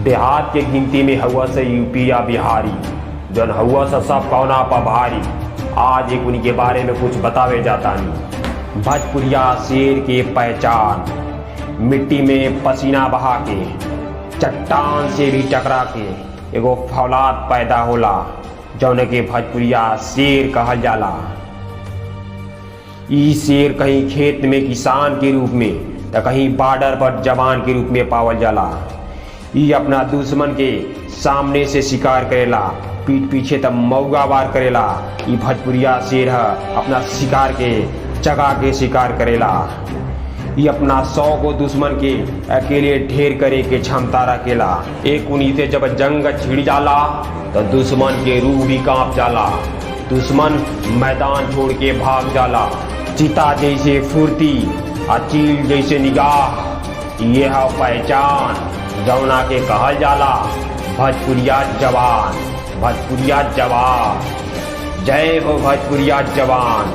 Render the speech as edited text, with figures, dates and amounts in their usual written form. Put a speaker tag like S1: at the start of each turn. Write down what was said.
S1: देहात के गिनती में हुआ से यूपी या बिहारी, जन हुआ से सब कौना पर भारी। आज एक उन्हीं के बारे में कुछ बतावे जाता नहीं। भोजपुरिया शेर के पहचान, मिट्टी में पसीना बहा के, चट्टान से भी टकरा के एगो फौलाद पैदा होला जौन के भोजपुरिया शेर कहल जाला। ई शेर कहीं खेत में किसान के रूप में तो कहीं बॉर्डर पर जवान के रूप में पावल जाला। ई अपना दुश्मन के सामने से शिकार करेला, पीठ पीछे तब मौगा वार करेला। ई भोजपुरिया शेर है, अपना शिकार के जगा के शिकार करेला। ये अपना 100 को दुश्मन के अकेले ढेर करे के क्षमता रखेला। एक उन्हीं से जब जंग छिड़ जाला तो दुश्मन के रूह भी कांप जाला। दुश्मन मैदान छोड़ के भाग जाला। चीता जैसे फुर्ती और चील जैसे निगाह, ये है पहचान जौना के कहल जाला भोजपुरिया जवान। भोजपुरिया जवान, जय हो भोजपुरिया जवान।